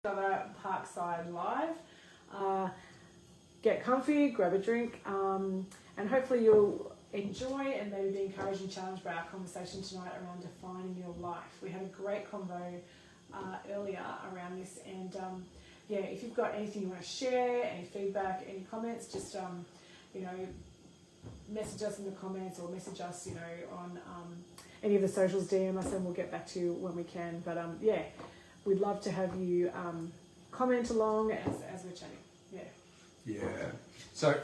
Other Parkside Live. Get comfy, grab a drink, and hopefully you'll enjoy and maybe be encouraged and challenged by our conversation tonight around defining your life. We had a great convo earlier around this, and if you've got anything you want to share, any feedback, any comments, just message us in the comments or message us on any of the socials, DM us, and we'll get back to you when we can. But we'd love to have you comment along as we're chatting. Yeah. So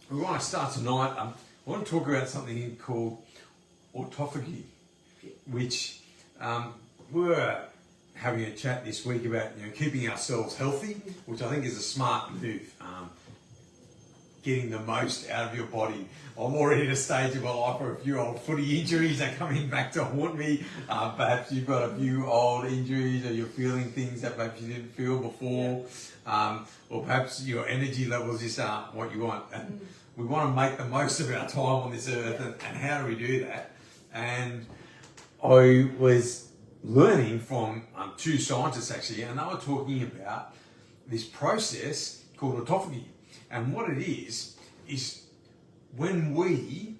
we want to start tonight. I want to talk about something called autophagy, which we're having a chat this week about keeping ourselves healthy, which I think is a smart move. Getting the most out of your body. I'm already at a stage of my life where a few old footy injuries are coming back to haunt me. Perhaps you've got a few old injuries, or you're feeling things that perhaps you didn't feel before, or perhaps your energy levels just aren't what you want. And we want to make the most of our time on this earth, and how do we do that? And I was learning from two scientists actually, and they were talking about this process called autophagy. And what it is when we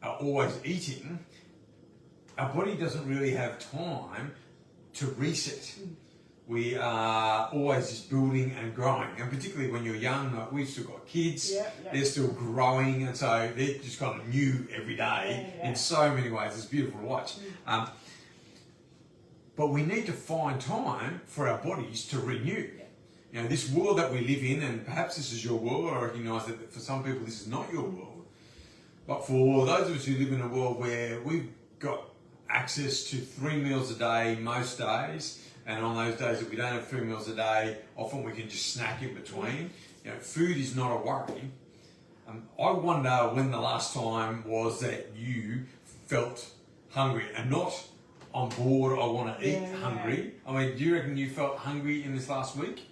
are always eating, our body doesn't really have time to reset. We are always just building and growing. And particularly when you're young, like we've still got kids, they're still growing, and so they're just kind of new every day in so many ways. It's beautiful to watch. But we need to find time for our bodies to renew. This world that we live in, and perhaps this is your world, I recognise that for some people this is not your world, but for those of us who live in a world where we've got access to 3 meals a day most days, and on those days that we don't have 3 meals a day, often we can just snack in between. Food is not a worry. I wonder when the last time was that you felt hungry, and not I'm bored, I want to eat hungry. I mean, do you reckon you felt hungry in this last week?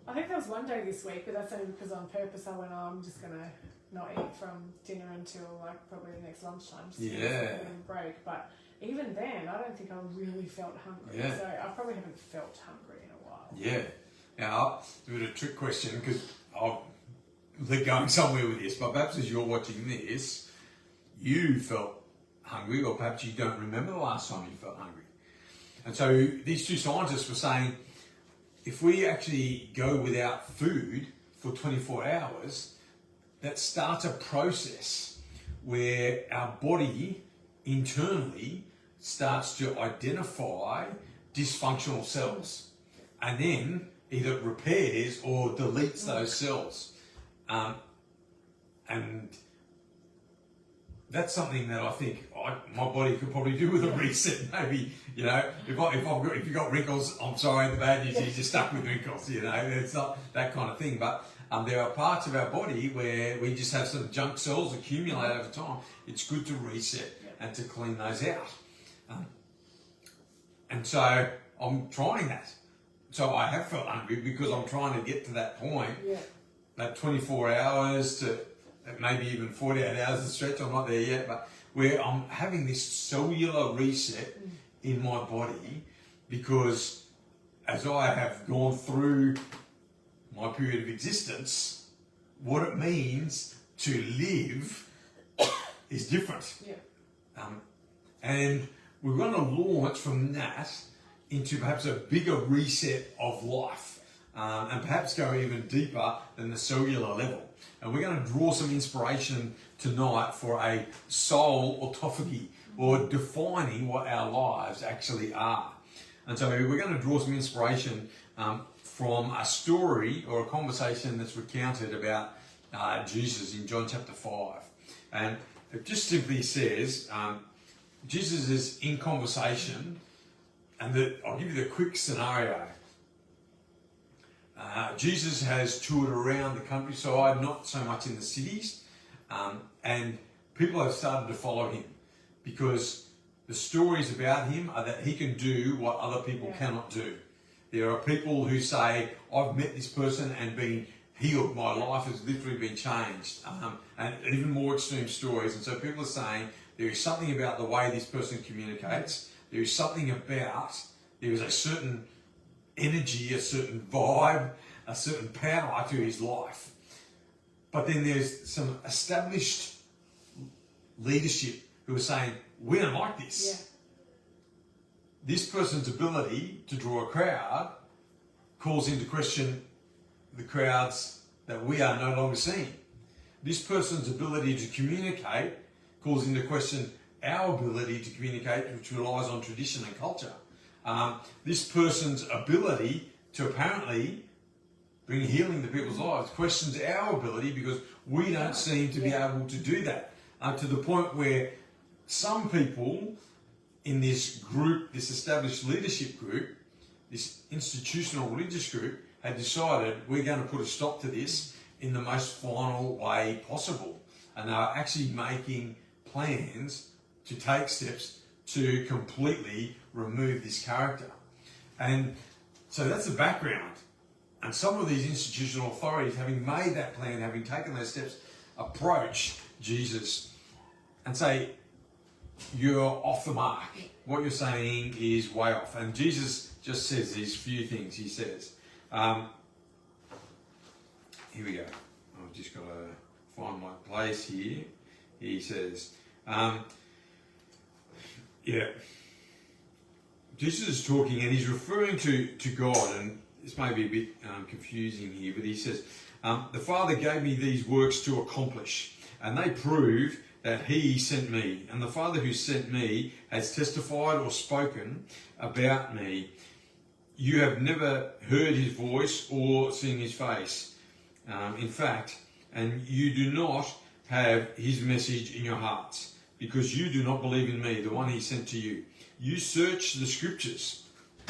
I think there was one day this week, but that's only because on purpose I went, I'm just going to not eat from dinner until probably the next lunchtime, just a break. But even then, I don't think I really felt hungry. So I probably haven't felt hungry in a while. Yeah. Now, it's a bit of a trick question, because they're going somewhere with this, but perhaps as you're watching this, you felt hungry, or perhaps you don't remember the last time you felt hungry. And so these two scientists were saying, if we actually go without food for 24 hours, that starts a process where our body internally starts to identify dysfunctional cells, and then either repairs or deletes those cells. And that's something that I think my body could probably do with a reset. Maybe if you got wrinkles, I'm sorry, the bad news is you're stuck with wrinkles. It's not that kind of thing. But there are parts of our body where we just have some junk cells accumulate over time. It's good to reset and to clean those out. And so I'm trying that. So I have felt hungry because I'm trying to get to that point, that 24 hours to maybe even 48 hours of stretch. I'm not there yet, but where I'm having this cellular reset in my body, because as I have gone through my period of existence, what it means to live is different. And we're going to launch from that into perhaps a bigger reset of life, and perhaps go even deeper than the cellular level. And we're going to draw some inspiration tonight for a soul autophagy, or defining what our lives actually are. And so we're going to draw some inspiration from a story or a conversation that's recounted about Jesus in John chapter 5. And it just simply says, Jesus is in conversation, and I'll give you the quick scenario. Jesus has toured around the countryside, not so much in the cities, and people have started to follow him, because the stories about him are that he can do what other people cannot do. There are people who say, I've met this person and been healed, my life has literally been changed, and even more extreme stories. And so people are saying there is something about the way this person communicates there is something about, there is a certain energy, a certain vibe, a certain power to his life. But then there's some established leadership who are saying, we don't like this. Yeah. This person's ability to draw a crowd calls into question the crowds that we are no longer seeing. This person's ability to communicate calls into question our ability to communicate, which relies on tradition and culture. This person's ability to apparently bring healing to people's lives questions our ability because we don't seem to be able to do that. To the point where some people in this group, this established leadership group, this institutional religious group, had decided we're going to put a stop to this in the most final way possible. And they are actually making plans to take steps to completely remove this character. And so that's the background. And some of these institutional authorities, having made that plan, having taken those steps, approach Jesus and say, you're off the mark. What you're saying is way off. And Jesus just says these few things. He says, here we go. I've just got to find my place here. He says, Jesus is talking and he's referring to God, and this may be a bit confusing here, but he says, the Father gave me these works to accomplish, and they prove that he sent me. And the Father who sent me has testified or spoken about me. You have never heard his voice or seen his face. In fact, and you do not have his message in your hearts, because you do not believe in me, the one he sent to you. You search the scriptures,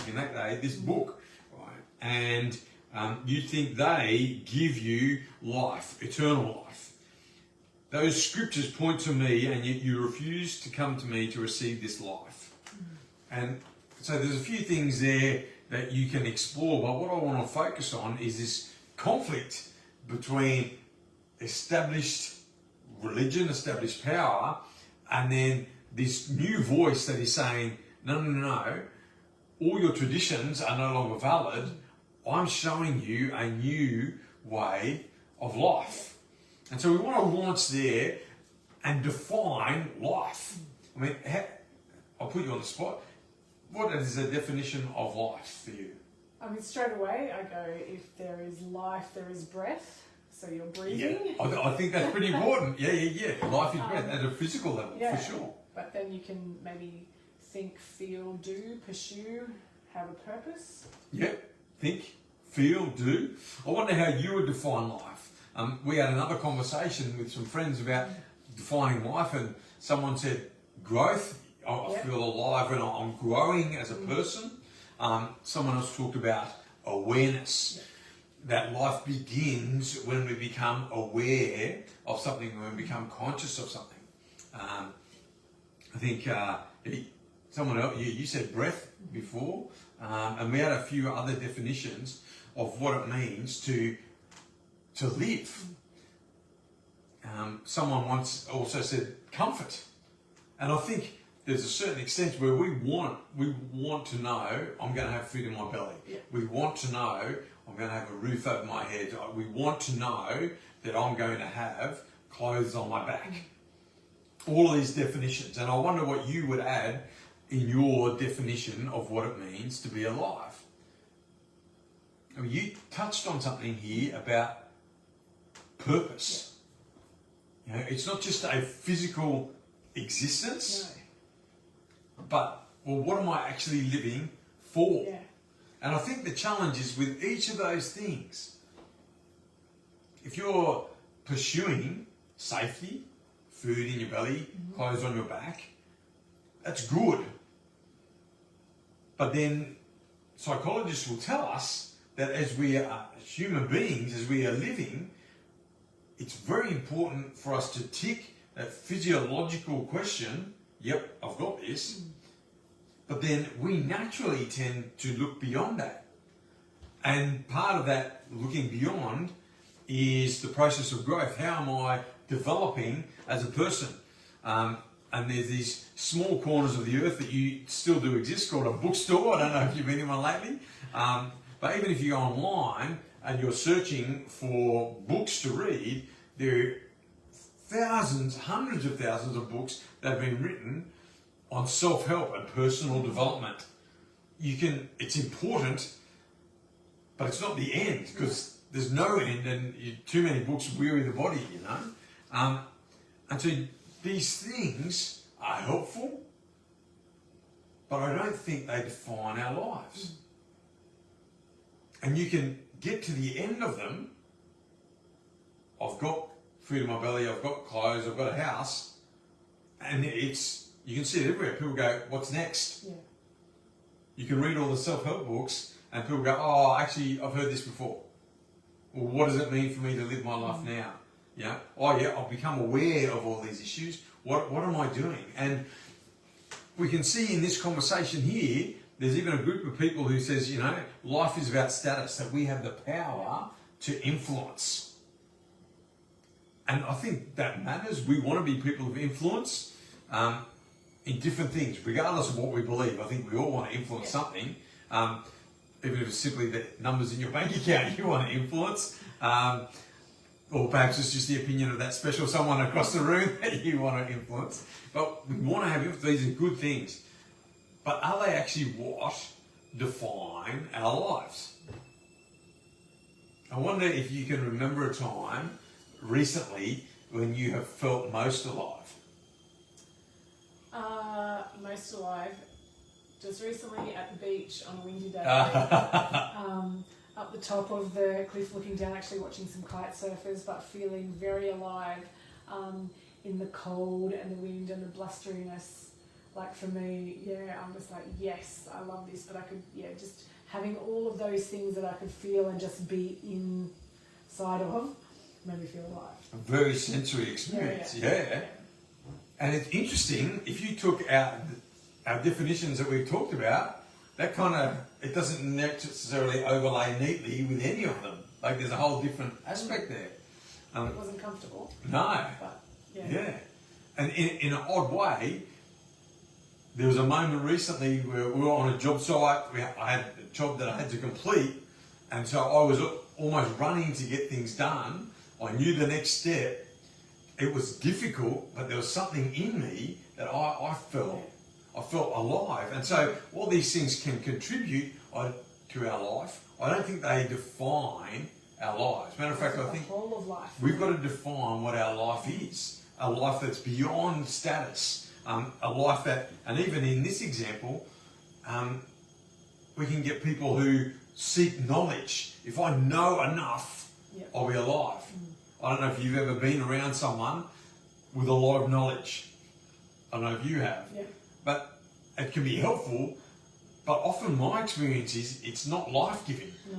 in that day, this book, right? And you think they give you life, eternal life. Those scriptures point to me, and yet you refuse to come to me to receive this life. And so there's a few things there that you can explore, but what I want to focus on is this conflict between established religion, established power, and then this new voice that is saying, no, all your traditions are no longer valid. I'm showing you a new way of life. And so we want to launch there and define life. I mean, I'll put you on the spot. What is the definition of life for you? I mean, straight away I go, if there is life, there is breath. So you're breathing. Yeah, I think that's pretty important. Yeah. Life is breath at a physical level, for sure. But then you can maybe think, feel, do, pursue, have a purpose. Yep. Think, feel, do. I wonder how you would define life. We had another conversation with some friends about defining life, and someone said growth. I feel alive and I'm growing as a person. Someone else talked about awareness. That life begins when we become aware of something, when we become conscious of something. I think someone else, you said breath before, and we had a few other definitions of what it means to live. Someone once also said comfort, and I think there's a certain extent where we want to know I'm going to have food in my belly. Yeah. We want to know I'm going to have a roof over my head. We want to know that I'm going to have clothes on my back. All of these definitions, and I wonder what you would add in your definition of what it means to be alive. I mean, you touched on something here about purpose. You know, it's not just a physical existence. No. But, well, what am I actually living for? Yeah. And I think the challenge is with each of those things. If you're pursuing safety, food in your belly, clothes on your back, that's good. But then psychologists will tell us that as we are human beings, as we are living, it's very important for us to tick that physiological question. Yep, I've got this. But then we naturally tend to look beyond that. And part of that looking beyond is the process of growth. How am I developing as a person? and there's these small corners of the earth that you still do exist called a bookstore. I don't know if you've been in one lately. But even if you go online and you're searching for books to read, there are thousands, hundreds of thousands of books that have been written on self-help and personal development. It's important, but it's not the end, because there's no end, and too many books weary the body, you know. And so these things are helpful, but I don't think they define our lives. And you can get to the end of them. I've got food in my belly, I've got clothes, I've got a house, and you can see it everywhere. People go, what's next? Yeah. You can read all the self-help books and people go, oh, actually, I've heard this before. Well, what does it mean for me to live my life now? Yeah. Oh, yeah, I've become aware of all these issues. What am I doing? And we can see in this conversation here, there's even a group of people who says, you know, life is about status, that we have the power to influence. And I think that matters. We want to be people of influence in different things, regardless of what we believe. I think we all want to influence something. Even if it's simply the numbers in your bank account you want to influence. Or perhaps it's just the opinion of that special someone across the room that you want to influence. But we want to have influence. These are good things. But are they actually what define our lives? I wonder if you can remember a time recently when you have felt most alive. Most alive. Just recently at the beach on a windy day. Up the top of the cliff looking down, actually watching some kite surfers, but feeling very alive in the cold and the wind and the blusteriness. Like for me, I'm just like, yes, I love this, but I could, just having all of those things that I could feel and just be inside of made me feel alive. A very sensory experience, yeah. And it's interesting, if you took our definitions that we've talked about, that kind of, it doesn't necessarily overlay neatly with any of them. Like there's a whole different aspect there. It wasn't comfortable. No. But, yeah. And in an odd way, there was a moment recently where we were on a job site, I had a job that I had to complete, and so I was almost running to get things done. I knew the next step. It was difficult, but there was something in me that I felt alive. And so all these things can contribute to our life. I don't think they define our lives. Matter of fact, I think whole of life. We've got to define what our life is. A life that's beyond status. A life that, and even in this example, we can get people who seek knowledge. If I know enough, I'll be alive. I don't know if you've ever been around someone with a lot of knowledge. I don't know if you have. Yeah. But it can be helpful, but often my experience is it's not life-giving. No.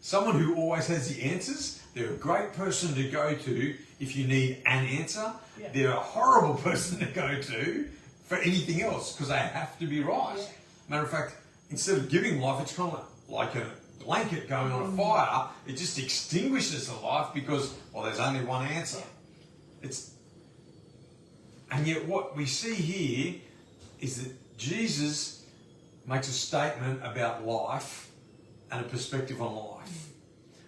Someone who always has the answers, they're a great person to go to if you need an answer. Yeah. They're a horrible person to go to for anything else because they have to be right. Yeah. Matter of fact, instead of giving life, it's kind of like a blanket going on a fire. It just extinguishes the life because, well, there's only one answer. Yeah. And yet what we see here is that Jesus makes a statement about life and a perspective on life.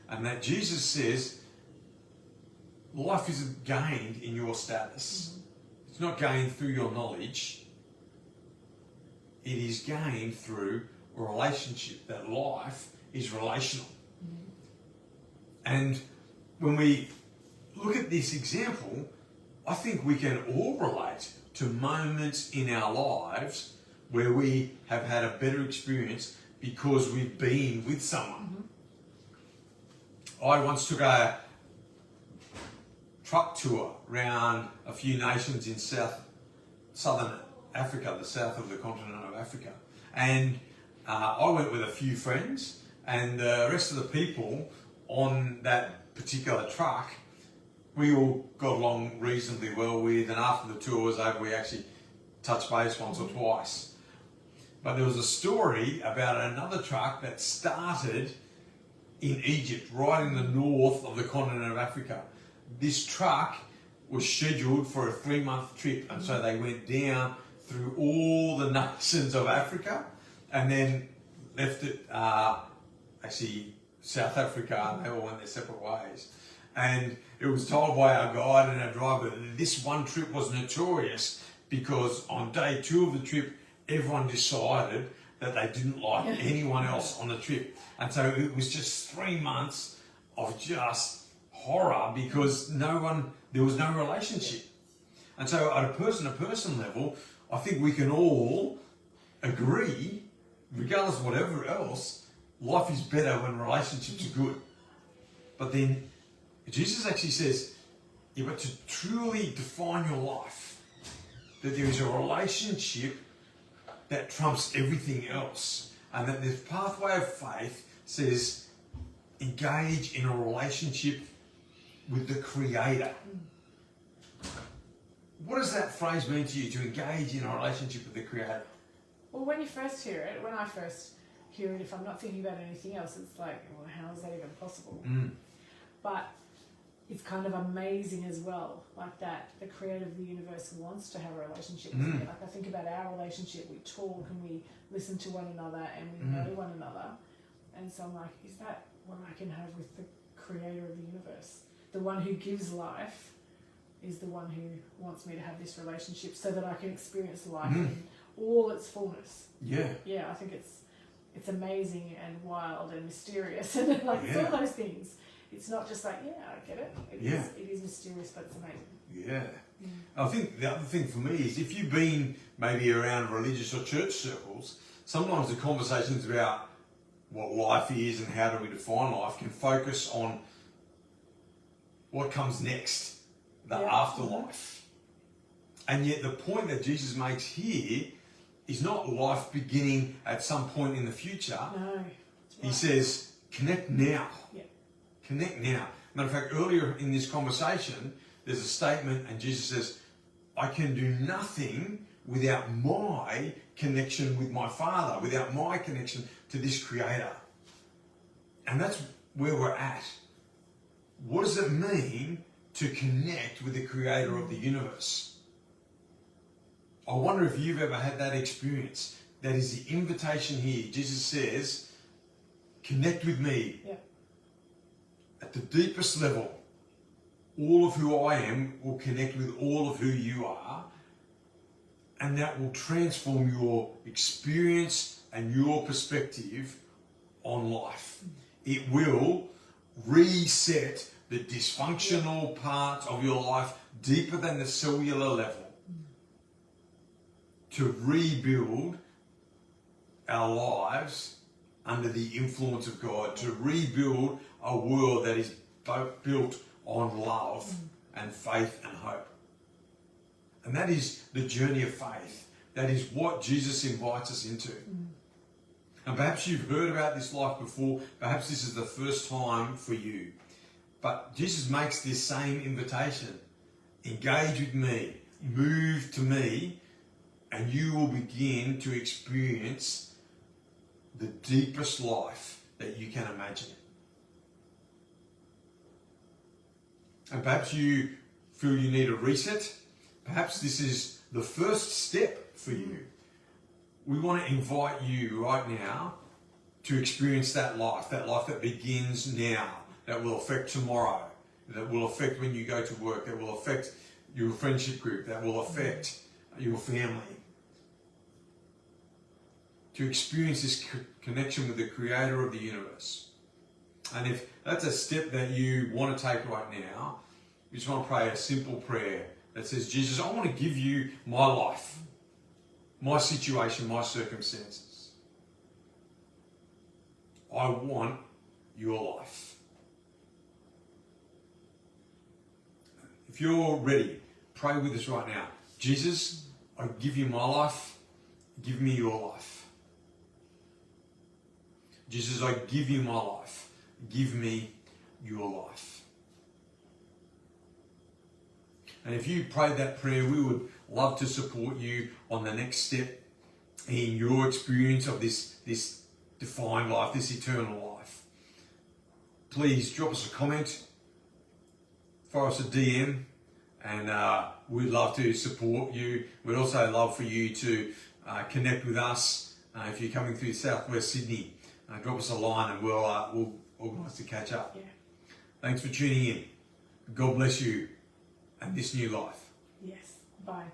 And that Jesus says, life isn't gained in your status. It's not gained through your knowledge. It is gained through a relationship. That life is relational. And when we look at this example, I think we can all relate to moments in our lives where we have had a better experience because we've been with someone. I once took a truck tour around a few nations in southern Africa, the south of the continent of Africa. And I went with a few friends, and the rest of the people on that particular truck, we all got along reasonably well with, and after the tour was over, we actually touched base once or twice. But there was a story about another truck that started in Egypt, right in the north of the continent of Africa. This truck was scheduled for a 3-month trip, and so they went down through all the nations of Africa, and then left it actually South Africa, and they all went their separate ways. And it was told by our guide and our driver that this one trip was notorious because on day 2 of the trip, everyone decided that they didn't like anyone else on the trip. And so it was just 3 months of just horror because there was no relationship. And so at a person-to-person level, I think we can all agree, regardless of whatever else, life is better when relationships are good. But then Jesus actually says, yeah, but to truly define your life, that there is a relationship that trumps everything else. And that this pathway of faith says, engage in a relationship with the Creator. What does that phrase mean to you, to engage in a relationship with the Creator? Well, when you first hear it, when I first hear it, if I'm not thinking about anything else, it's like, well, how is that even possible? But it's kind of amazing as well, like that the Creator of the universe wants to have a relationship with me. Like I think about our relationship, we talk and we listen to one another and we know one another. And so I'm like, is that what I can have with the Creator of the universe? The one who gives life is the one who wants me to have this relationship so that I can experience life in all its fullness. Yeah, I think it's amazing and wild and mysterious and like it's all those things. It's not just like, I get it. It is mysterious, but it's amazing. I think the other thing for me is if you've been maybe around religious or church circles, sometimes the conversations about what life is and how do we define life can focus on what comes next, the afterlife. And yet the point that Jesus makes here is not life beginning at some point in the future. No. Right. He says, connect now. Connect now. Matter of fact, earlier in this conversation, there's a statement and Jesus says, I can do nothing without my connection with my Father, without my connection to this Creator. And that's where we're at. What does it mean to connect with the Creator of the universe? I wonder if you've ever had that experience. That is the invitation here. Jesus says, connect with me. At the deepest level, all of who I am will connect with all of who you are, and that will transform your experience and your perspective on life. It will reset the dysfunctional parts of your life deeper than the cellular level to rebuild our lives under the influence of God, to rebuild a world that is built on love and faith and hope. And that is the journey of faith. That is what Jesus invites us into. And perhaps you've heard about this life before. Perhaps this is the first time for you. But Jesus makes this same invitation. Engage with me. Move to me. And you will begin to experience the deepest life that you can imagine. And perhaps you feel you need a reset. Perhaps this is the first step for you. We want to invite you right now to experience that life that begins now, that will affect tomorrow, that will affect when you go to work, that will affect your friendship group, that will affect your family. To experience this connection with the Creator of the universe. And if that's a step that you want to take right now, you just want to pray a simple prayer that says, Jesus, I want to give you my life, my situation, my circumstances. I want your life. If you're ready, pray with us right now. Jesus, I give you my life. Give me your life. Jesus, I give you my life. Give me your life. And if you prayed that prayer, we would love to support you on the next step in your experience of this defined life, this eternal life. Please drop us a comment, fire us a DM, and we'd love to support you. We'd also love for you to connect with us if you're coming through Southwest Sydney. Drop us a line and we'll organise to catch up. Yeah. Thanks for tuning in. God bless you and this new life. Yes. Bye.